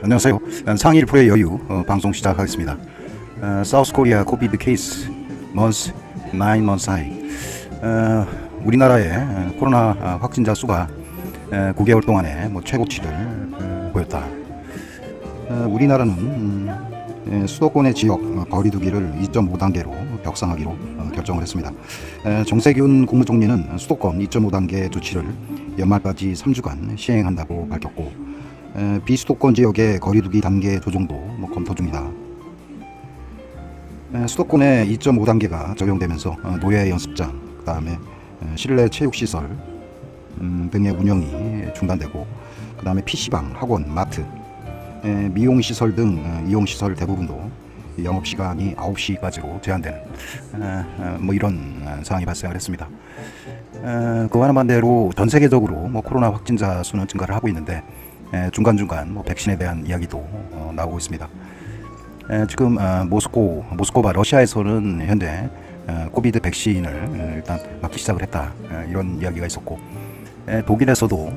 안녕하세요. 상위 1%의 여유 방송 시작하겠습니다. 사우스 코리아 코비드 케이스 months 9 months high. 우리나라의 코로나 확진자 수가 9개월 동안에 최고치를 보였다. 우리나라는 수도권의 지역 거리두기를 2.5단계로 격상하기로 결정을 했습니다. 정세균 국무총리는 수도권 2.5단계 조치를 연말까지 3주간 시행한다고 밝혔고, 비수도권 지역의 거리두기 단계 조정도 검토 중이다. 수도권의 2.5단계가 적용되면서 노예 연습장, 그 다음에 실내 체육시설 등의 운영이 중단되고, 그 다음에 PC방, 학원, 마트, 미용시설 등 이용시설 대부분도 영업시간이 9시까지로 제한되는 이런 상황이 발생을 했습니다. 그와는 반대로 전 세계적으로 코로나 확진자 수는 증가를 하고 있는데, 중간중간 백신에 대한 이야기도 나오고 있습니다. 지금 모스크바 러시아에서는 현재 코비드 백신을 일단 맞기 시작을 했다, 이런 이야기가 있었고, 독일에서도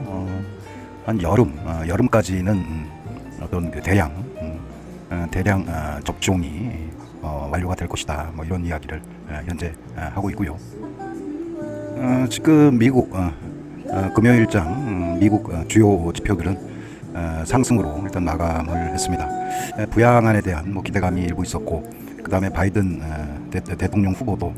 한 여름까지는 어떤 대량 접종이 완료가 될 것이다, 이런 이야기를 현재 하고 있고요. 지금 미국 금요일장 미국 주요 지표들은 상승으로 일단 마감을 했습니다. 부양안에 대한 기대감이 일부 있었고, 그 다음에 바이든 대통령 후보도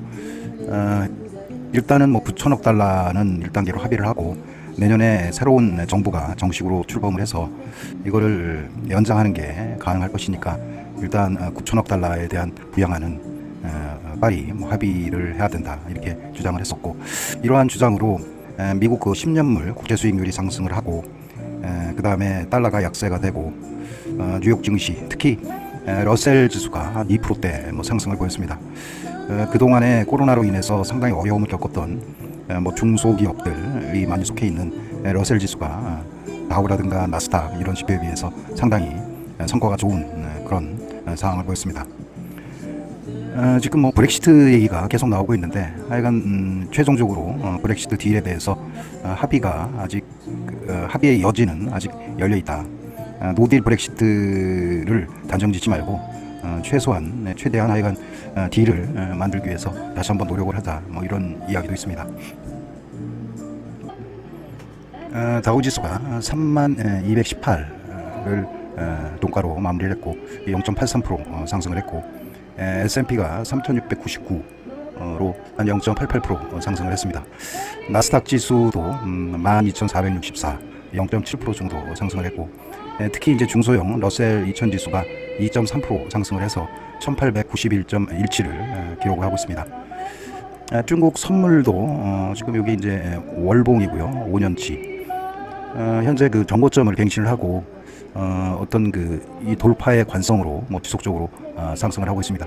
일단은 9천억 달러는 1단계로 합의를 하고, 내년에 새로운 정부가 정식으로 출범을 해서 이거를 연장하는 게 가능할 것이니까 일단 9천억 달러에 대한 부양안은 빨리 합의를 해야 된다, 이렇게 주장을 했었고, 이러한 주장으로 미국 10년물 국제 수익률이 상승을 하고, 그 다음에 달러가 약세가 되고, 뉴욕 증시, 특히 러셀 지수가 한 2%대 상승을 보였습니다. 그동안에 코로나로 인해서 상당히 어려움을 겪었던 중소기업들이 많이 속해 있는 러셀 지수가 다우라든가 나스닥 이런 지표에 비해서 상당히 성과가 좋은 그런 상황을 보였습니다. 지금 브렉시트 얘기가 계속 나오고 있는데, 하여간 최종적으로 브렉시트 딜에 대해서 합의의 여지는 아직 열려 있다. 노딜 브렉시트를 단정 짓지 말고 최대한 하여간 딜을 만들기 위해서 다시 한번 노력을 하자, 이런 이야기도 있습니다. 다우지수가 3218을 동가로 마무리를 했고 0.83% 상승을 했고, S&P가 3699로 한 0.88% 상승을 했습니다. 나스닥 지수도 12464, 0.7% 정도 상승을 했고, 특히 이제 중소형 러셀 2000 지수가 2.3% 상승을 해서 1891.17을 기록을 하고 있습니다. 중국 선물도 지금 여기 이제 월봉이고요, 5년치. 현재 그 정고점을 갱신을 하고 어떤 이 돌파의 관성으로 지속적으로 상승을 하고 있습니다.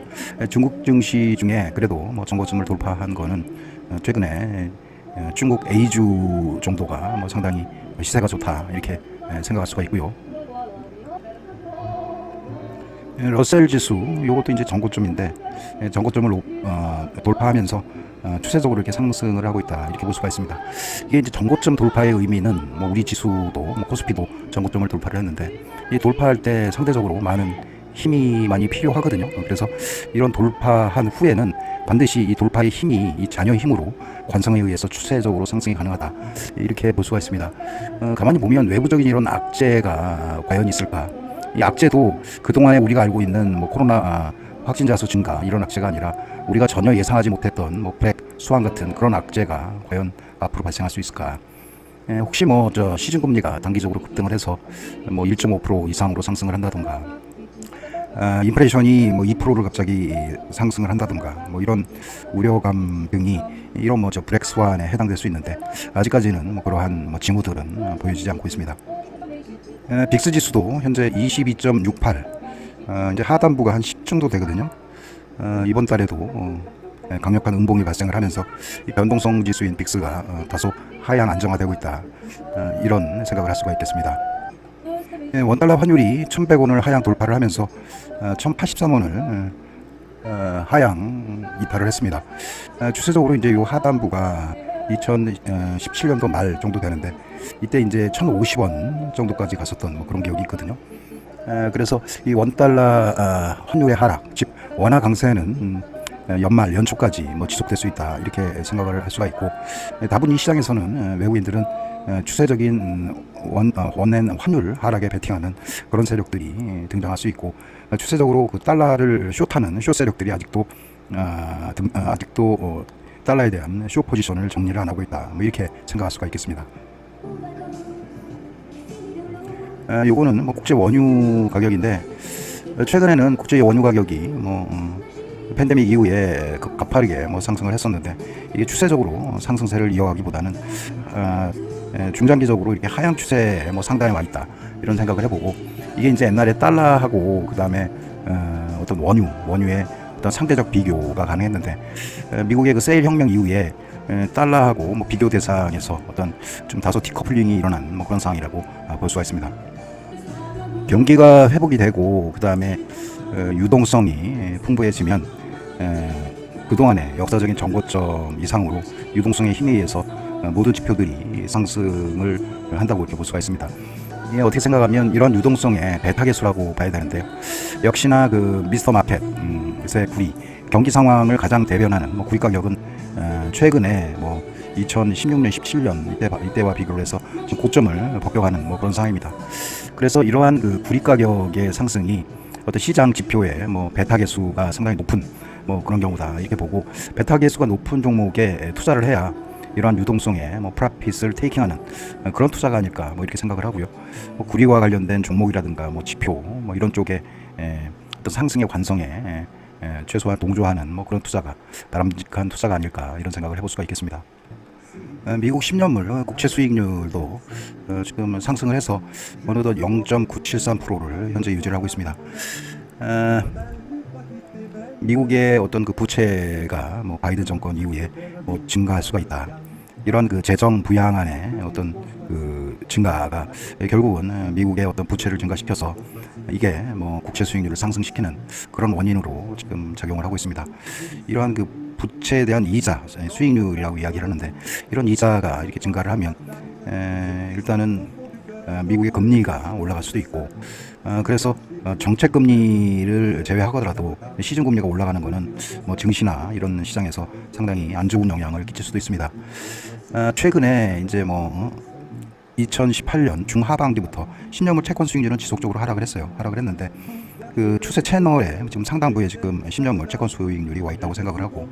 중국 증시 중에 그래도 정고점을 돌파한 거는 최근에 중국 A주 정도가 상당히 시세가 좋다, 이렇게 생각할 수가 있고요. 러셀 지수 이것도 이제 정고점인데, 정고점을 돌파하면서 추세적으로 이렇게 상승을 하고 있다, 이렇게 볼 수가 있습니다. 이게 이제 정고점 돌파의 의미는 우리 지수도 코스피도 정고점을 돌파를 했는데, 이 돌파할 때 상대적으로 많은 힘이 많이 필요하거든요. 그래서 이런 돌파한 후에는 반드시 이 돌파의 힘이 이 잔여 힘으로 관성에 의해서 추세적으로 상승이 가능하다, 이렇게 볼 수가 있습니다. 가만히 보면 외부적인 이런 악재가 과연 있을까? 이 악재도 그동안에 우리가 알고 있는 코로나 확진자 수 증가 이런 악재가 아니라 우리가 전혀 예상하지 못했던 블랙 스완 같은 그런 악재가 과연 앞으로 발생할 수 있을까? 혹시 시중금리가 단기적으로 급등을 해서 1.5% 이상으로 상승을 한다던가, 인플레이션이 2%를 갑자기 상승을 한다던가, 이런 우려감 등이 이런 블랙 스완에 해당될 수 있는데, 아직까지는 그러한 징후들은 보여지지 않고 있습니다. 빅스 지수도 현재 22.68, 이제 하단부가 한 10 정도 되거든요. 이번 달에도 강력한 음봉이 발생을 하면서 이 변동성 지수인 빅스가 다소 하향 안정화되고 있다, 이런 생각을 할 수가 있겠습니다. 원달러 환율이 1100원을 하향 돌파를 하면서 1083원을 하향 이탈을 했습니다. 추세적으로 이제 이 하단부가 2017년도 말 정도 되는데, 이때 이제 1050원 정도까지 갔었던 그런 기억이 있거든요. 그래서 이 원달러 환율의 하락, 즉 원화 강세는 연말 연초까지 뭐 지속될 수 있다 이렇게 생각을 할 수가 있고, 다분히 시장에서는 외국인들은 추세적인 원엔 환율 하락에 베팅하는 그런 세력들이 등장할 수 있고, 추세적으로 그 달러를 숏하는 숏 세력들이 아직도 달러에 대한 숏 포지션을 정리를 안 하고 있다, 뭐 이렇게 생각할 수가 있겠습니다. 요거는 뭐 국제 원유 가격인데, 최근에는 국제 원유 가격이 팬데믹 이후에 가파르게 상승을 했었는데, 이게 추세적으로 상승세를 이어가기보다는 중장기적으로 이렇게 하향 추세 상단에 와 있다 이런 생각을 해보고, 이게 이제 옛날에 달러하고 그 다음에 어떤 원유의 어떤 상대적 비교가 가능했는데, 미국의 그 세일 혁명 이후에 달러하고 비교 대상에서 어떤 좀 다소 디커플링이 일어난 그런 상황이라고 볼 수가 있습니다. 경기가 회복이 되고 그 다음에 유동성이 풍부해지면 그동안의 역사적인 정고점 이상으로 유동성의 힘에 의해서 모든 지표들이 상승을 한다고 이렇게 볼 수가 있습니다. 이게 어떻게 생각하면 이런 유동성의 배타계수라고 봐야 되는데요. 역시나 그 미스터 마켓의 구리, 경기 상황을 가장 대변하는 구리 가격은 최근에 2016년, 17년 이때와 비교를 해서 지금 고점을 벗겨가는 그런 상황입니다. 그래서 이러한 그 구리 가격의 상승이 어떤 시장 지표의 베타 계수가 상당히 높은 그런 경우다 이렇게 보고, 베타 계수가 높은 종목에 투자를 해야 이러한 유동성에 프라핏을 테이킹하는 그런 투자가 아닐까 이렇게 생각을 하고요. 구리와 관련된 종목이라든가 지표 이런 쪽에 어떤 상승의 관성에 최소한 동조하는 그런 투자가 바람직한 투자가 아닐까 이런 생각을 해볼 수가 있겠습니다. 미국 10년물 국채 수익률도 지금 상승을 해서 어느덧 0.973%를 현재 유지를 하고 있습니다. 미국의 어떤 그 부채가 바이든 정권 이후에 증가할 수가 있다. 이런 그 재정 부양안의 어떤 그 증가가 결국은 미국의 어떤 부채를 증가시켜서 이게 국채 수익률을 상승시키는 그런 원인으로 지금 작용을 하고 있습니다. 이러한 그 부채에 대한 이자, 수익률이라고 이야기를 하는데, 이런 이자가 이렇게 증가를 하면 일단은 미국의 금리가 올라갈 수도 있고, 그래서 정책 금리를 제외하더라도 시중 금리가 올라가는 거는 증시나 이런 시장에서 상당히 안 좋은 영향을 끼칠 수도 있습니다. 최근에 이제 2018년 중하반기부터 10년물 채권 수익률은 지속적으로 하락을 했어요. 하락을 했는데 그 추세 채널에 지금 상당부에 지금 10년물 채권 수익률이 와 있다고 생각을 하고,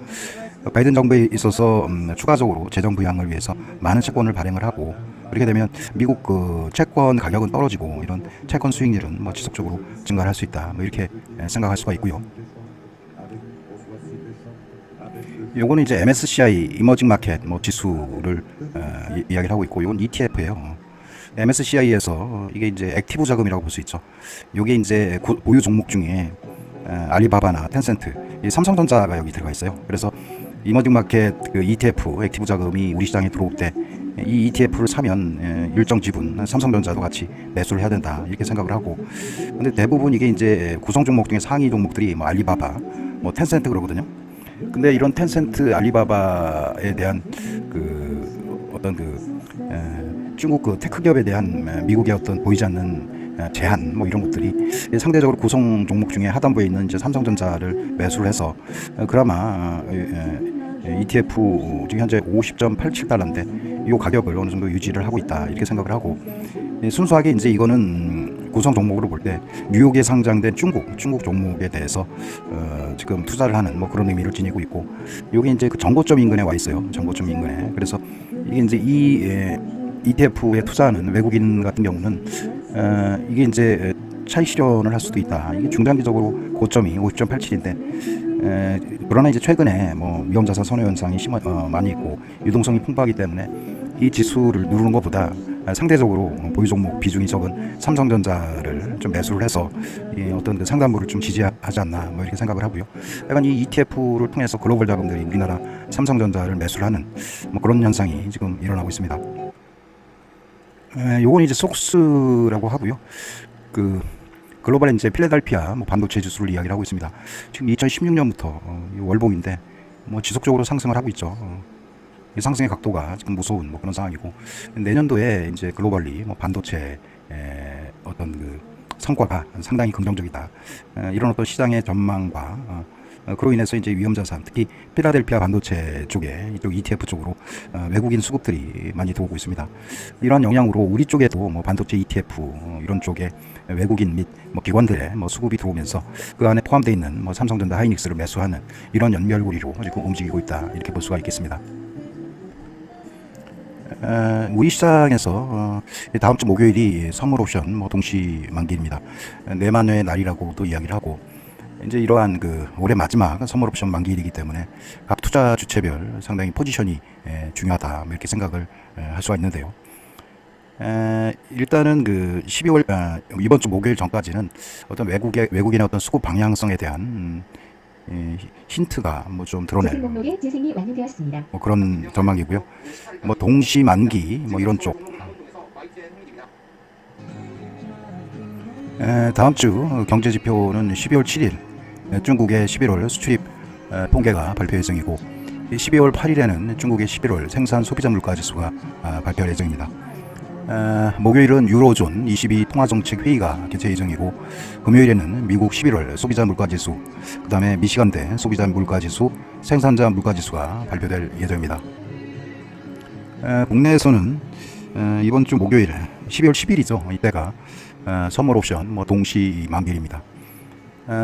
바이든 정부에 있어서 추가적으로 재정 부양을 위해서 많은 채권을 발행을 하고, 그렇게 되면 미국 그 채권 가격은 떨어지고 이런 채권 수익률은 지속적으로 증가를 할 수 있다 이렇게 생각할 수가 있고요. 요거는 이제 MSCI 이머징 마켓 지수를 이야기를 하고 있고, 이건 ETF예요. MSCI에서 이게 이제 액티브 자금이라고 볼 수 있죠. 요게 이제 보유 종목 중에 알리바바나 텐센트, 삼성전자가 여기 들어가 있어요. 그래서 이머징 마켓 그 ETF 액티브 자금이 우리 시장에 들어올 때 이 ETF를 사면 일정 지분 삼성전자도 같이 매수를 해야 된다 이렇게 생각을 하고, 근데 대부분 이게 이제 구성 종목 중에 상위 종목들이 알리바바, 텐센트 그러거든요. 근데 이런 텐센트, 알리바바에 대한 그 어떤 중국 그 테크 기업에 대한 미국의 어떤 보이지 않는 제한 이런 것들이 상대적으로 구성 종목 중에 하단부에 있는 이제 삼성전자를 매수를 해서 그나마 ETF 지금 현재 50.87달러인데 이 가격을 어느 정도 유지를 하고 있다 이렇게 생각을 하고, 순수하게 이제 이거는 구성 종목으로 볼 때 뉴욕에 상장된 중국 종목에 대해서 지금 투자를 하는 그런 의미를 지니고 있고, 이게 이제 그 정고점 인근에 와 있어요. 정고점 인근에. 그래서 이게 이제 이 ETF에 투자하는 외국인 같은 경우는 이게 이제 차익 실현을 할 수도 있다. 이게 중장기적으로 고점이 50.87인데 그러나 이제 최근에 위험자산 선호 현상이 많이 있고 유동성이 풍부하기 때문에 이 지수를 누르는 것보다 상대적으로 보유 종목 비중이 적은 삼성전자를 좀 매수를 해서 어떤 그 상단부를 좀 지지하지 않나 이렇게 생각을 하고요. 약간 이 ETF를 통해서 글로벌 자금들이 우리나라 삼성전자를 매수를 하는 그런 현상이 지금 일어나고 있습니다. 요건 이제 속스라고 하고요. 그 글로벌의 이제 필라델피아 반도체 지수를 이야기를 하고 있습니다. 지금 2016년부터 월봉인데 지속적으로 상승을 하고 있죠. 이 상승의 각도가 지금 무서운 그런 상황이고, 내년도에 이제 글로벌리 반도체 어떤 그 성과가 상당히 긍정적이다. 이런 어떤 시장의 전망과 그로 인해서 이제 위험 자산, 특히 필라델피아 반도체 쪽에 이쪽 ETF 쪽으로 외국인 수급들이 많이 들어오고 있습니다. 이러한 영향으로 우리 쪽에도 뭐 반도체 ETF 이런 쪽에 외국인 및 뭐 기관들의 뭐 수급이 들어오면서 그 안에 포함되어 있는 뭐 삼성전자, 하이닉스를 매수하는 이런 연결고리로 지금 움직이고 있다, 이렇게 볼 수가 있겠습니다. 우리 시장에서 다음 주 목요일이 선물 옵션 뭐 동시 만기입니다. 내만회의 날이라고도 이야기를 하고, 이제 이러한 그 올해 마지막 선물 옵션 만기일이기 때문에 각 투자 주체별 상당히 포지션이 중요하다, 이렇게 생각을 할 수가 있는데요. 일단은 그 12월 이번 주 목요일 전까지는 어떤 외국인의 어떤 수급 방향성에 대한 힌트가 뭐 좀 드러낸 뭐 그런 전망이고요. 뭐 동시 만기 뭐 이런 쪽. 다음 주 경제 지표는 12월 7일 중국의 11월 수출입 통계가 발표 예정이고, 12월 8일에는 중국의 11월 생산 소비자 물가 지수가 발표할 예정입니다. 목요일은 유로존 22 통화정책 회의가 개최 예정이고, 금요일에는 미국 11월 소비자 물가지수, 그 다음에 미시간대 소비자 물가지수, 생산자 물가지수가 발표될 예정입니다. 국내에서는 이번 주 목요일 12월 10일이죠. 이때가 선물 옵션 뭐 동시 만기입니다.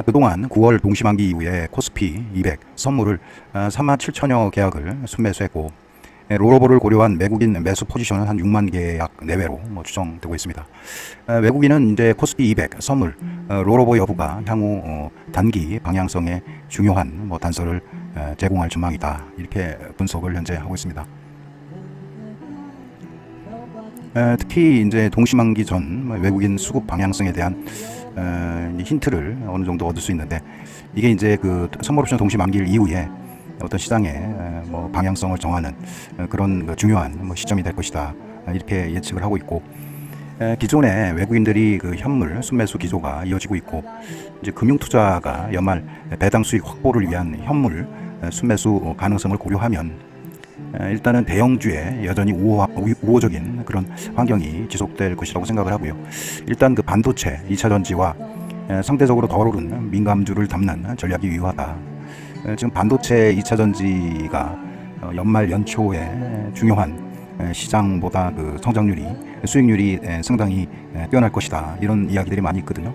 그동안 9월 동시 만기 이후에 코스피 200 선물을 37,000여 계약을 순매수했고, 롤오버를 고려한 외국인 매수 포지션은 한 6만 계약 내외로 뭐 추정되고 있습니다. 외국인은 이제 코스피 200 선물 롤오버 여부가 향후 단기 방향성에 중요한 뭐 단서를 제공할 전망이다, 이렇게 분석을 현재 하고 있습니다. 특히 이제 동시만기 전 외국인 수급 방향성에 대한 힌트를 어느 정도 얻을 수 있는데, 이게 이제 그 선물옵션 동시만기일 이후에 어떤 시장의 뭐 방향성을 정하는 그런 중요한 뭐 시점이 될 것이다, 이렇게 예측을 하고 있고, 기존에 외국인들이 그 현물 순매수 기조가 이어지고 있고, 이제 금융투자가 연말 배당 수익 확보를 위한 현물 순매수 가능성을 고려하면 일단은 대형주에 여전히 우호적인 그런 환경이 지속될 것이라고 생각을 하고요. 일단 그 반도체, 2차 전지와 상대적으로 덜 오른 민감주를 담는 전략이 유효하다. 지금 반도체 2차 전지가 연말 연초에 중요한 시장보다 그 성장률이, 수익률이 상당히 뛰어날 것이다, 이런 이야기들이 많이 있거든요.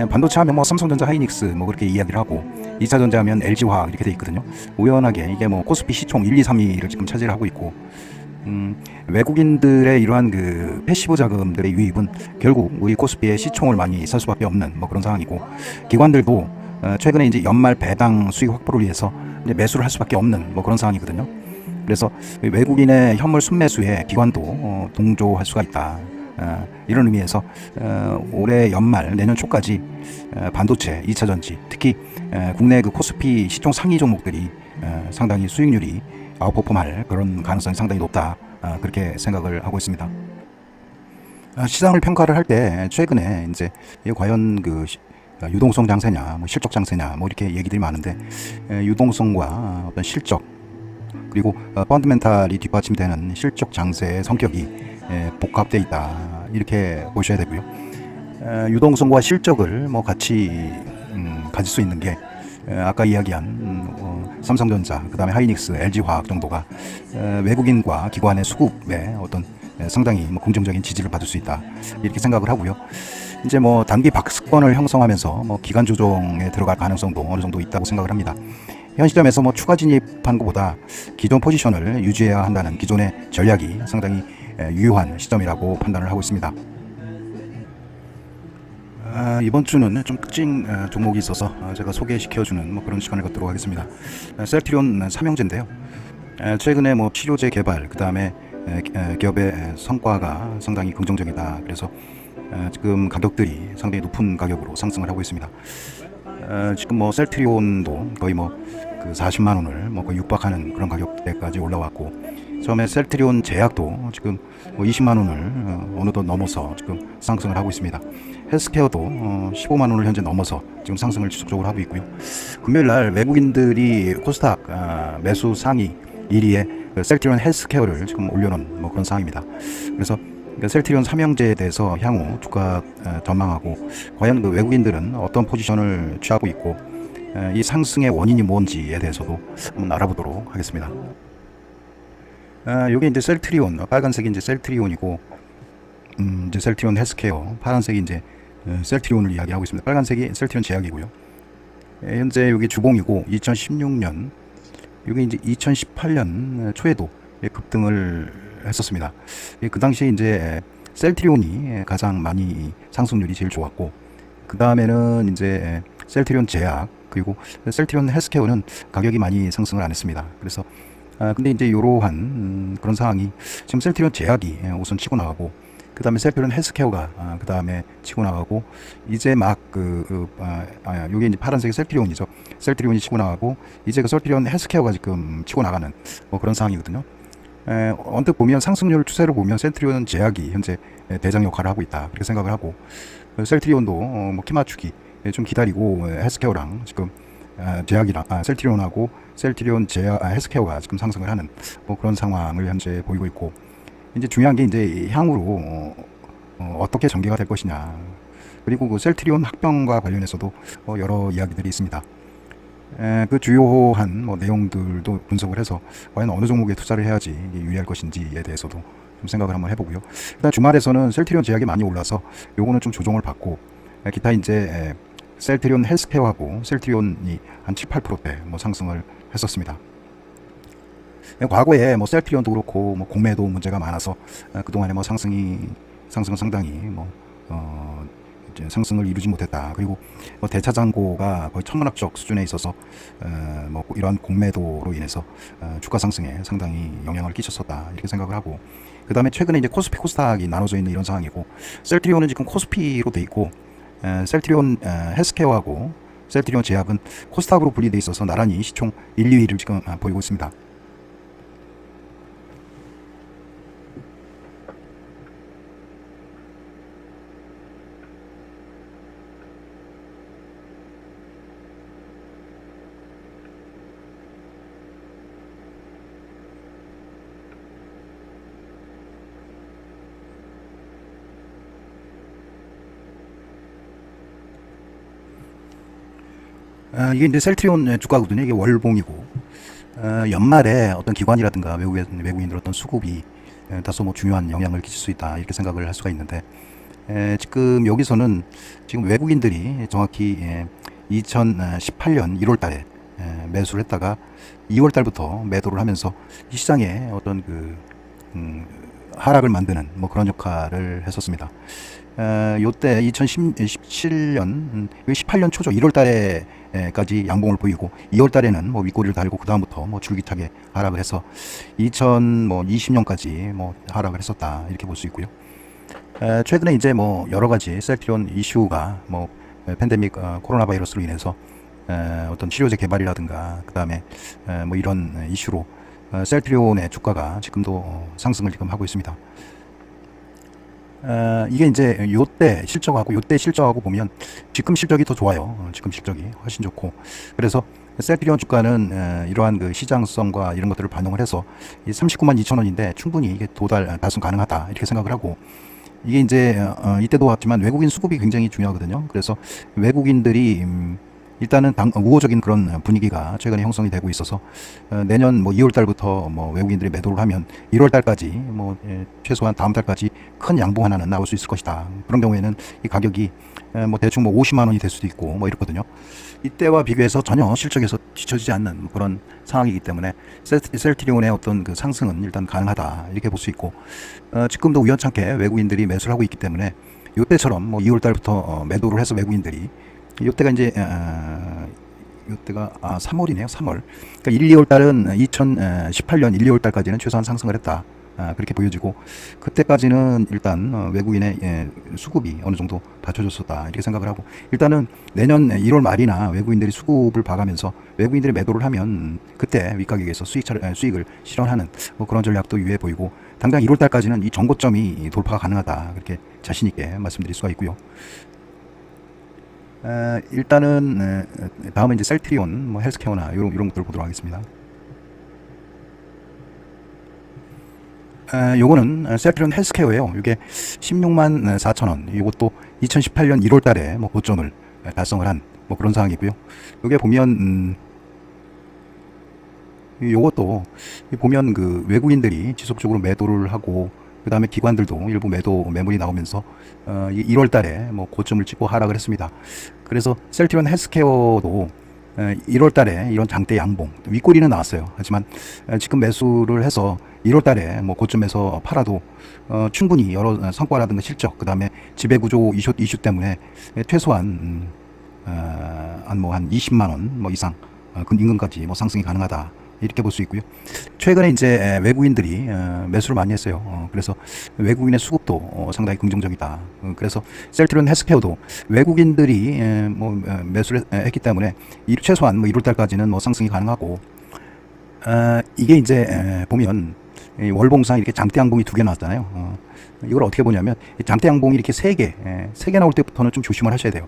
반도체 하면 뭐 삼성전자, 하이닉스 뭐 그렇게 이야기를 하고, 2차 전자 하면 LG화학 이렇게 돼 있거든요. 우연하게 이게 뭐 코스피 시총 1, 2, 3위를 지금 차지를 하고 있고, 외국인들의 이러한 그 패시브 자금들의 유입은 결국 우리 코스피의 시총을 많이 살 수밖에 없는 뭐 그런 상황이고, 기관들도 최근에 이제 연말 배당 수익 확보를 위해서 이제 매수를 할 수밖에 없는 뭐 그런 상황이거든요. 그래서 외국인의 현물 순매수에 기관도 동조할 수가 있다. 이런 의미에서 올해 연말 내년 초까지 반도체, 2차 전지, 특히 국내 그 코스피 시총 상위 종목들이 상당히 수익률이 아웃퍼폼할 그런 가능성이 상당히 높다, 그렇게 생각을 하고 있습니다. 시장을 평가를 할 때 최근에 이제 과연 그 유동성 장세냐, 뭐 실적 장세냐, 뭐 이렇게 얘기들이 많은데, 유동성과 어떤 실적, 그리고 펀드멘탈이 뒷받침되는 실적 장세의 성격이 복합되어 있다, 이렇게 보셔야 되고요. 유동성과 실적을 뭐 같이 가질 수 있는 게 아까 이야기한 삼성전자, 그 다음에 하이닉스, LG화학 정도가 외국인과 기관의 수급에 어떤 상당히 뭐 긍정적인 지지를 받을 수 있다, 이렇게 생각을 하고요. 이제 뭐 단기 박스권을 형성하면서 뭐 기간 조정에 들어갈 가능성도 어느 정도 있다고 생각을 합니다. 현 시점에서 뭐 추가 진입한 것보다 기존 포지션을 유지해야 한다는 기존의 전략이 상당히 유효한 시점이라고 판단을 하고 있습니다. 이번 주는 좀 특징 종목이 있어서 제가 소개시켜주는 뭐 그런 시간을 갖도록 하겠습니다. 셀트리온 삼형제인데요. 최근에 뭐 치료제 개발, 그 다음에 기업의 성과가 상당히 긍정적이다. 그래서 지금 가격들이 상당히 높은 가격으로 상승을 하고 있습니다. 지금 뭐 셀트리온도 거의 뭐 그 40만 원을 뭐 거의 육박하는 그런 가격대까지 올라왔고, 처음에 셀트리온 제약도 지금 뭐 20만 원을 어느덧 넘어서 지금 상승을 하고 있습니다. 헬스케어도 15만 원을 현재 넘어서 지금 상승을 지속적으로 하고 있고요. 금요일 날 외국인들이 코스닥 매수 상위 1위에 셀트리온 헬스케어를 지금 올려놓은 뭐 그런 상황입니다. 그래서 그러니까 셀트리온 삼형제에 대해서 향후 주가 전망하고 과연 그 외국인들은 어떤 포지션을 취하고 있고 이 상승의 원인이 뭔지에 대해서도 한번 알아보도록 하겠습니다. 이게 이제 셀트리온, 빨간색이 이제 셀트리온이고 이제 셀트리온 헬스케어, 파란색이 이제 셀트리온을 이야기하고 있습니다. 빨간색이 셀트리온 제약이고요. 현재 여기 주봉이고 2016년, 이게 이제 2018년 초에도 급등을 했었습니다. 그 당시에 이제 셀트리온이 가장 많이 상승률이 제일 좋았고, 그 다음에는 이제 셀트리온 제약, 그리고 셀트리온 헬스케어는 가격이 많이 상승을 안 했습니다. 그래서 근데 이제 이러한 그런 상황이 지금 셀트리온 제약이 우선 치고 나가고, 그 다음에 셀트리온 헬스케어가 그 다음에 치고 나가고, 이제 막 요게 이제 파란색이 셀트리온이죠. 셀트리온이 치고 나가고, 이제 그 셀트리온 헬스케어가 지금 치고 나가는 뭐 그런 상황이거든요. 언뜻 보면 상승률 추세를 보면 셀트리온 제약이 현재 대장 역할을 하고 있다, 그렇게 생각을 하고, 셀트리온도 뭐 키 맞추기 좀 기다리고 헬스케어랑 지금 제약이랑 셀트리온하고 셀트리온 제약 헬스케어가 지금 상승을 하는 뭐 그런 상황을 현재 보이고 있고, 이제 중요한 게 이제 향후로 어떻게 전개가 될 것이냐, 그리고 그 셀트리온 합병과 관련해서도 여러 이야기들이 있습니다. 그 주요한 뭐 내용들도 분석을 해서 과연 어느 종목에 투자를 해야지 유리할 것인지에 대해서도 좀 생각을 한번 해보고요. 일단 주말에서는 셀트리온 제약이 많이 올라서 요거는 좀 조정을 받고, 기타 이제 셀트리온 헬스케어하고 셀트리온이 한 7, 8%대 뭐 상승을 했었습니다. 과거에 뭐 셀트리온도 그렇고 뭐 공매도 문제가 많아서 그동안에 뭐 상승은 상당히 뭐 이제 상승을 이루지 못했다. 그리고 뭐 대차장고가 거의 천문학적 수준에 있어서 뭐 이러한 공매도로 인해서 주가 상승에 상당히 영향을 끼쳤었다, 이렇게 생각을 하고, 그 다음에 최근에 이제 코스피 코스닥이 나눠져 있는 이런 상황이고, 셀트리온은 지금 코스피로 돼 있고, 셀트리온 헬스케어하고 셀트리온 제약은 코스닥으로 분리돼 있어서 나란히 시총 1, 2위를 지금 보이고 있습니다. 이게 이제 셀트리온 주가거든요. 이게 월봉이고, 연말에 어떤 기관이라든가 외국인들 어떤 수급이 다소 뭐 중요한 영향을 끼칠 수 있다, 이렇게 생각을 할 수가 있는데, 지금 여기서는 지금 외국인들이 정확히 2018년 1월 달에 매수를 했다가 2월 달부터 매도를 하면서 이 시장에 어떤 하락을 만드는 뭐 그런 역할을 했었습니다. 요때 2017년 18년 초죠. 1월 달에까지 양봉을 보이고, 2월 달에는 뭐 윗꼬리를 달고, 그 다음부터 뭐 줄기차게 하락을 해서 2020년까지 뭐 하락을 했었다, 이렇게 볼 수 있고요. 최근에 이제 뭐 여러 가지 셀트리온 이슈가 뭐 팬데믹 코로나 바이러스로 인해서 어떤 치료제 개발이라든가, 그 다음에 뭐 이런 이슈로 셀트리온의 주가가 지금도 상승을 지금 하고 있습니다. 이게 이제 요때 실적하고 보면 지금 실적이 더 좋아요. 지금 실적이 훨씬 좋고, 그래서 셀트리온 주가는 이러한 그 시장성과 이런 것들을 반영을 해서 39만 2천 원인데 충분히 이게 달성 가능하다, 이렇게 생각을 하고, 이게 이제 이때도 왔지만 외국인 수급이 굉장히 중요하거든요. 그래서 외국인들이 일단은 우호적인 그런 분위기가 최근에 형성이 되고 있어서 내년 뭐 2월 달부터 뭐 외국인들이 매도를 하면 1월 달까지 뭐 최소한 다음 달까지 큰 양봉 하나는 나올 수 있을 것이다. 그런 경우에는 이 가격이 뭐 대충 뭐 50만 원이 될 수도 있고 뭐 이렇거든요. 이때와 비교해서 전혀 실적에서 뒤처지지 않는 그런 상황이기 때문에 셀트리온의 어떤 그 상승은 일단 가능하다, 이렇게 볼 수 있고, 지금도 우연찮게 외국인들이 매수를 하고 있기 때문에 이때처럼 뭐 2월 달부터 매도를 해서 외국인들이, 이때가 이제 이때가 3월이네요. 3월. 그러니까 1, 2월 달은 2018년 1, 2월 달까지는 최소한 상승을 했다, 그렇게 보여지고, 그때까지는 일단 외국인의 수급이 어느 정도 받쳐줬었다, 이렇게 생각을 하고, 일단은 내년 1월 말이나 외국인들이 수급을 봐가면서 외국인들이 매도를 하면 그때 윗가격에서 수익을 실현하는 뭐 그런 전략도 유효해 보이고, 당장 1월 달까지는 이 정고점이 돌파가 가능하다, 그렇게 자신 있게 말씀드릴 수가 있고요. 일단은 다음은 이제 셀트리온, 뭐 헬스케어나 이런 것들을 보도록 하겠습니다. 요거는 셀트리온 헬스케어예요. 이게 16만 4천 원. 이것도 2018년 1월 달에 뭐 고점을 달성을 한 뭐 그런 상황이고요. 여기 보면 요것도 보면 그 외국인들이 지속적으로 매도를 하고 그 다음에 기관들도 일부 매물이 나오면서 1월 달에 뭐 고점을 찍고 하락을 했습니다. 그래서 셀트리온 헬스케어도 1월 달에 이런 장대 양봉 윗꼬리는 나왔어요. 하지만 지금 매수를 해서 1월 달에 뭐 고점에서 팔아도 충분히 여러 성과라든가 실적, 그 다음에 지배구조 이슈 때문에 최소한 한 20만 원 뭐 이상 그 임금까지 뭐 상승이 가능하다, 이렇게 볼 수 있고요. 최근에 이제 외국인들이 매수를 많이 했어요. 그래서 외국인의 수급도 상당히 긍정적이다. 그래서 셀트리온 헬스케어도 외국인들이 뭐 매수를 했기 때문에 최소한 뭐 1월 달까지는 뭐 상승이 가능하고, 이게 이제 보면 월봉상 이렇게 장대 양봉이 2개 나왔잖아요. 이걸 어떻게 보냐면 장대 양봉이 이렇게 3개 나올 때부터는 좀 조심을 하셔야 돼요.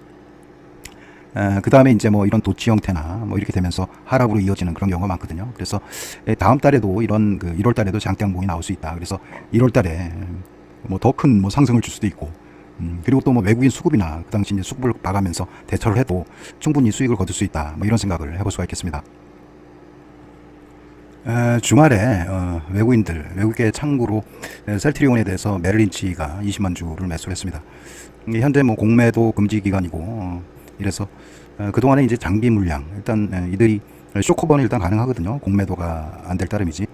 그 다음에 이제 뭐 이런 도치 형태나 뭐 이렇게 되면서 하락으로 이어지는 그런 경우가 많거든요. 그래서 다음 달에도 이런 1월 달에도 장대양봉이 나올 수 있다. 그래서 1월 달에 뭐 더 큰 뭐 상승을 줄 수도 있고, 그리고 또 뭐 외국인 수급이나 그 당시 이제 수급을 봐가면서 대처를 해도 충분히 수익을 거둘 수 있다. 뭐 이런 생각을 해볼 수가 있겠습니다. 주말에 외국의 창구로 셀트리온에 대해서 메릴린치가 20만 주를 매수를 했습니다. 현재 뭐 공매도 금지 기간이고, 이래서 그동안에 이제 장기 물량, 일단 이들이 쇼커버는 일단 가능하거든요. 공매도가 안 될 따름이지.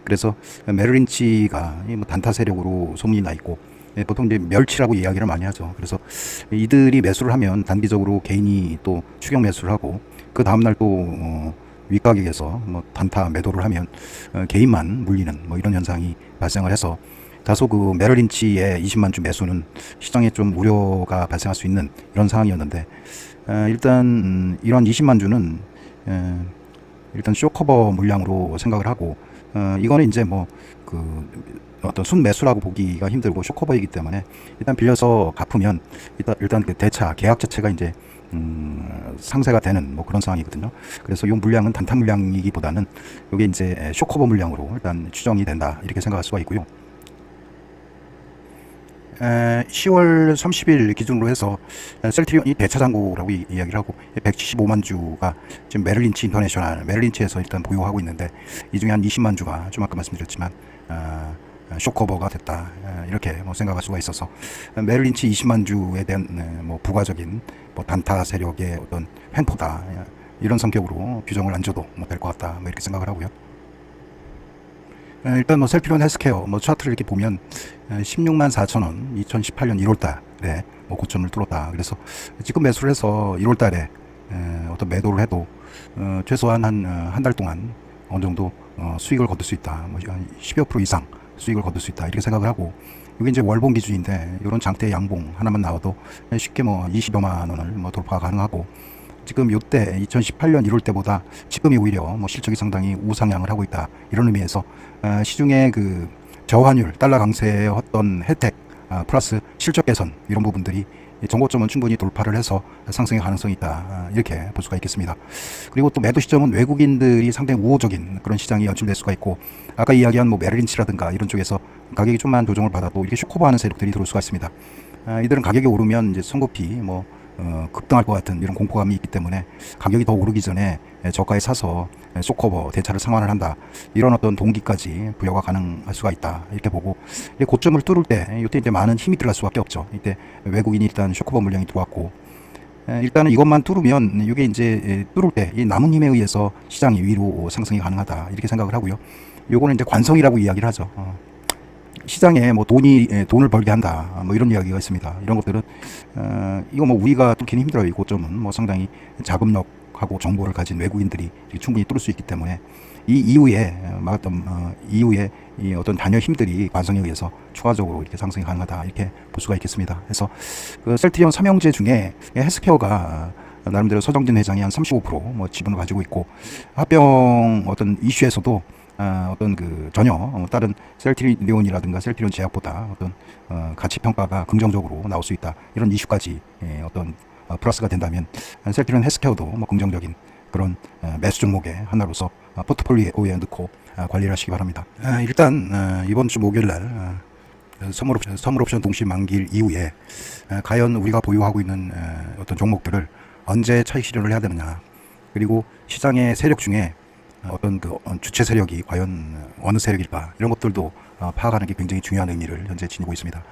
그래서 메릴린치가 뭐 단타 세력으로 소문이 나 있고, 보통 이제 멸치라고 이야기를 많이 하죠. 그래서 이들이 매수를 하면 단기적으로 개인이 또 추격 매수를 하고, 그 다음날 또 윗가격에서 뭐 단타 매도를 하면 개인만 물리는 뭐 이런 현상이 발생을 해서, 다소 그 메릴린치의 20만 주 매수는 시장에 좀 우려가 발생할 수 있는 이런 상황이었는데, 일단 이런 20만 주는 일단 쇼커버 물량으로 생각을 하고, 이거는 이제 뭐 그 어떤 순 매수라고 보기가 힘들고 쇼커버이기 때문에 일단 빌려서 갚으면 일단 그 대차 계약 자체가 이제 상세가 되는 뭐 그런 상황이거든요. 그래서 이 물량은 단타 물량이기보다는 이게 이제 쇼커버 물량으로 일단 추정이 된다, 이렇게 생각할 수가 있고요. 10월 30일 기준으로 해서 셀트리온이 대차장고라고 이야기를 하고 175만 주가 지금 메릴린치 인터내셔널, 메릴린치에서 일단 보유하고 있는데, 이 중에 한 20만 주가 좀 아까 말씀드렸지만 쇼커버가 됐다, 이렇게 뭐 생각할 수가 있어서 메릴린치 20만 주에 대한 뭐 부가적인 뭐 단타 세력의 어떤 횡포다, 이런 성격으로 규정을 안 줘도 뭐 될 것 같다, 뭐 이렇게 생각을 하고요. 일단 뭐 셀트리온 헬스케어 뭐 차트를 이렇게 보면 16만 4천 원 2018년 1월 달에 뭐 고점을 뚫었다. 그래서 지금 매수를 해서 1월 달에 어떤 매도를 해도 최소한 한 달 동안 어느 정도 수익을 거둘 수 있다. 뭐 10여 % 이상 수익을 거둘 수 있다, 이렇게 생각을 하고, 이게 이제 월봉 기준인데 이런 장대 양봉 하나만 나와도 쉽게 뭐 20여만 원을 뭐 돌파가 가능하고, 지금 요때 2018년 1월 때보다 지금이 오히려 뭐 실적이 상당히 우상향을 하고 있다, 이런 의미에서 시중의 그 저환율, 달러 강세의 어떤 혜택 플러스 실적 개선, 이런 부분들이 정고점은 충분히 돌파를 해서 상승의 가능성이 있다, 이렇게 볼 수가 있겠습니다. 그리고 또 매도 시점은 외국인들이 상당히 우호적인 그런 시장이 연출될 수가 있고, 아까 이야기한 뭐 메릴린치라든가 이런 쪽에서 가격이 좀만 조정을 받아도 이렇게 쇼커버하는 세력들이 들어올 수가 있습니다. 이들은 가격이 오르면 이제 선급히 뭐 급등할 것 같은 이런 공포감이 있기 때문에 가격이 더 오르기 전에 저가에 사서 쇼커버 대차를 상환을 한다, 이런 어떤 동기까지 부여가 가능할 수가 있다, 이렇게 보고, 고점을 뚫을 때 이때 이제 많은 힘이 들어갈 수밖에 없죠. 이때 외국인이 일단 쇼커버 물량이 들어왔고, 일단은 이것만 뚫으면 이게 이제 뚫을 때 이 남은 힘에 의해서 시장이 위로 상승이 가능하다, 이렇게 생각을 하고요. 요거는 이제 관성이라고 이야기를 하죠. 시장에 뭐 돈을 벌게 한다, 뭐 이런 이야기가 있습니다. 이런 것들은 이거 뭐 우리가 뚫기는 힘들어요. 이 고점은 뭐 상당히 자금력하고 정보를 가진 외국인들이 충분히 뚫을 수 있기 때문에, 이 이후에 이후에 이 어떤 단여 힘들이 관성에 의해서 추가적으로 이렇게 상승이 가능하다, 이렇게 볼 수가 있겠습니다. 그래서 그 셀트리온 삼형제 중에 헬스케어가 나름대로 서정진 회장이 한 35%뭐 지분을 가지고 있고, 합병 어떤 이슈에서도 어떤 그 전혀 다른 셀트리온이라든가 셀트리온 제약보다 어떤 가치 평가가 긍정적으로 나올 수 있다, 이런 이슈까지 어떤 플러스가 된다면 셀트리온 헬스케어도 뭐 긍정적인 그런 매수 종목의 하나로서 포트폴리오에 넣고 관리를 하시기 바랍니다. 일단 이번 주 목요일 날 선물 옵션 동시 만기일 이후에 과연 우리가 보유하고 있는 어떤 종목들을 언제 차익 실현을 해야 되느냐, 그리고 시장의 세력 중에 어떤 그 주체 세력이 과연 어느 세력일까, 이런 것들도 파악하는 게 굉장히 중요한 의미를 현재 지니고 있습니다.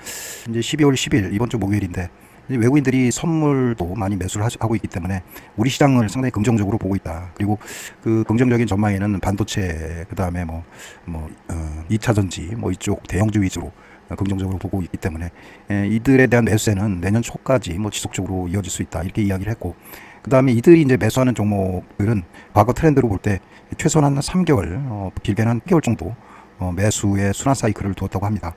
이제 12월 10일 이번 주 목요일인데 외국인들이 선물도 많이 매수를 하고 있기 때문에 우리 시장을 상당히 긍정적으로 보고 있다. 그리고 그 긍정적인 전망에는 반도체, 그 다음에 2차 전지 이쪽 대형주 위주로 긍정적으로 보고 있기 때문에 이들에 대한 매수세는 내년 초까지 지속적으로 이어질 수 있다, 이렇게 이야기를 했고, 그 다음에 이들이 이제 매수하는 종목들은 과거 트렌드로 볼 때 최소한 한 3개월, 길게는 한 6개월 정도 매수의 순환 사이클을 두었다고 합니다.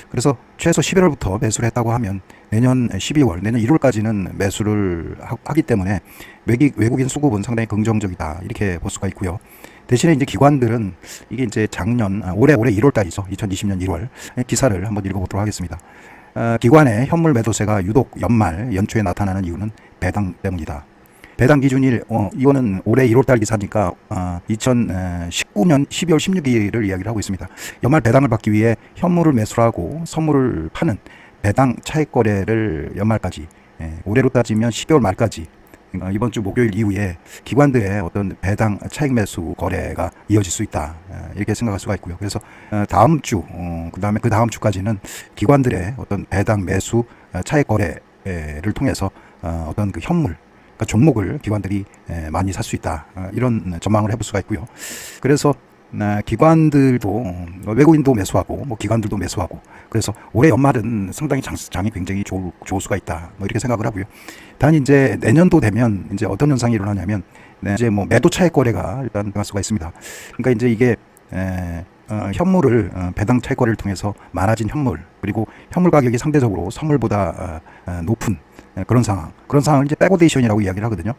그래서 최소 11월부터 매수를 했다고 하면 내년 12월, 내년 1월까지는 매수를 하기 때문에 외국인 수급은 상당히 긍정적이다, 이렇게 볼 수가 있고요. 대신에 이제 기관들은 이게 이제 올해 1월 달이죠. 2020년 1월 기사를 한번 읽어보도록 하겠습니다. 기관의 현물 매도세가 유독 연초에 나타나는 이유는 배당 때문이다. 배당 기준일, 이거는 올해 1월달 기사니까 2019년 12월 16일을 이야기를 하고 있습니다. 연말 배당을 받기 위해 현물을 매수하고 선물을 파는 배당 차익 거래를 연말까지, 올해로 따지면 12월 말까지, 이번 주 목요일 이후에 기관들의 어떤 배당 차익 매수 거래가 이어질 수 있다, 이렇게 생각할 수가 있고요. 그래서 다음 주, 그 다음 주까지는 기관들의 어떤 배당 매수 차익 거래를 통해서 어떤 그 현물, 그러니까 종목을 기관들이 많이 살 수 있다, 이런 전망을 해볼 수가 있고요. 그래서 기관들도, 외국인도 매수하고 기관들도 매수하고, 그래서 올해 연말은 상당히 장이 굉장히 좋을 수가 있다, 이렇게 생각을 하고요. 단 이제 내년도 되면 이제 어떤 현상이 일어나냐면 이제 매도 차익 거래가 일단 일어날 수가 있습니다. 그러니까 이제 이게 현물을 배당 차익 거래를 통해서 많아진 현물, 그리고 현물 가격이 상대적으로 선물보다 높은 그런 상황을 이제 백오데이션이라고 이야기를 하거든요.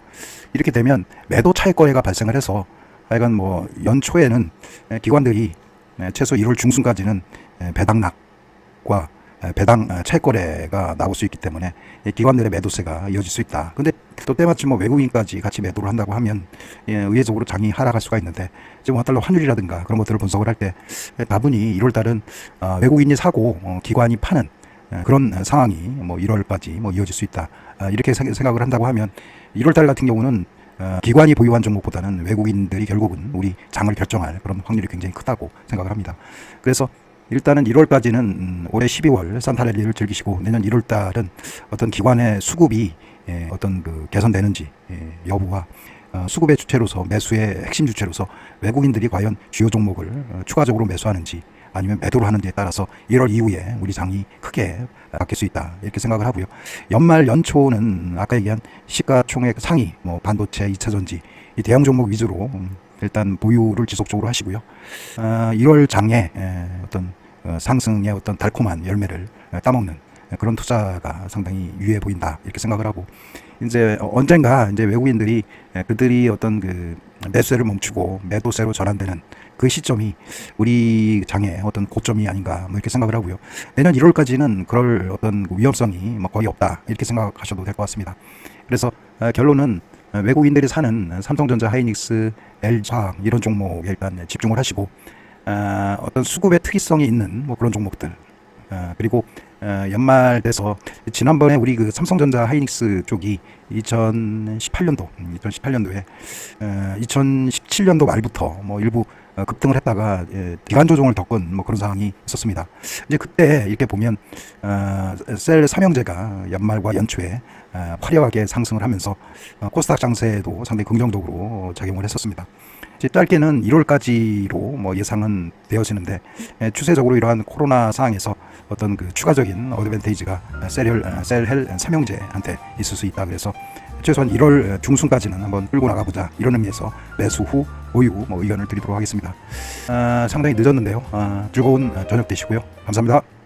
이렇게 되면 매도 차익 거래가 발생을 해서 하여간 연초에는 기관들이 최소 1월 중순까지는 배당락과 배당 차익 거래가 나올 수 있기 때문에 기관들의 매도세가 이어질 수 있다. 근데 또 때마침 외국인까지 같이 매도를 한다고 하면 의례적으로 장이 하락할 수가 있는데, 지금 원달러 환율이라든가 그런 것들을 분석을 할 때 다분히 1월 달은 외국인이 사고 기관이 파는 그런 상황이 1월까지 이어질 수 있다, 이렇게 생각을 한다고 하면 1월 달 같은 경우는 기관이 보유한 종목보다는 외국인들이 결국은 우리 장을 결정할 그런 확률이 굉장히 크다고 생각을 합니다. 그래서 일단은 1월까지는 올해 12월 산타랠리를 즐기시고, 내년 1월 달은 어떤 기관의 수급이 어떤 그 개선되는지 여부와 수급의 주체로서, 매수의 핵심 주체로서 외국인들이 과연 주요 종목을 추가적으로 매수하는지 아니면 매도를 하는지에 따라서 1월 이후에 우리 장이 크게 바뀔 수 있다, 이렇게 생각을 하고요. 연초는 아까 얘기한 시가총액 상위, 반도체, 2차 전지, 이 대형 종목 위주로 일단 보유를 지속적으로 하시고요. 1월 장에 어떤 상승의 어떤 달콤한 열매를 따먹는 그런 투자가 상당히 유의해 보인다, 이렇게 생각을 하고, 이제 언젠가 이제 외국인들이 그들이 어떤 그 매수세를 멈추고 매도세로 전환되는 그 시점이 우리 장의 어떤 고점이 아닌가, 이렇게 생각을 하고요. 내년 1월까지는 그럴 어떤 위험성이 거의 없다, 이렇게 생각하셔도 될 것 같습니다. 그래서 결론은 외국인들이 사는 삼성전자, 하이닉스, LG화학 이런 종목에 일단 집중을 하시고, 어떤 수급의 특이성이 있는 그런 종목들, 그리고 연말 돼서 지난번에 우리 그 삼성전자, 하이닉스 쪽이 2018년도에 2017년도 말부터 일부 급등을 했다가 기간 조정을 겪은 그런 상황이 있었습니다. 이제 그때 이렇게 보면 셀 삼형제가 연말과 연초에 화려하게 상승을 하면서 코스닥 장세에도 상당히 긍정적으로 작용을 했었습니다. 이제 짧게는 1월까지로 예상은 되어지는데, 추세적으로 이러한 코로나 상황에서 어떤 그 추가적인 어드밴테이지가 셀헬 삼형제한테 있을 수 있다. 그래서 최소한 1월 중순까지는 한번 끌고 나가보자, 이런 의미에서 매수 후 보유 의견을 드리도록 하겠습니다. 상당히 늦었는데요. 즐거운 저녁 되시고요. 감사합니다.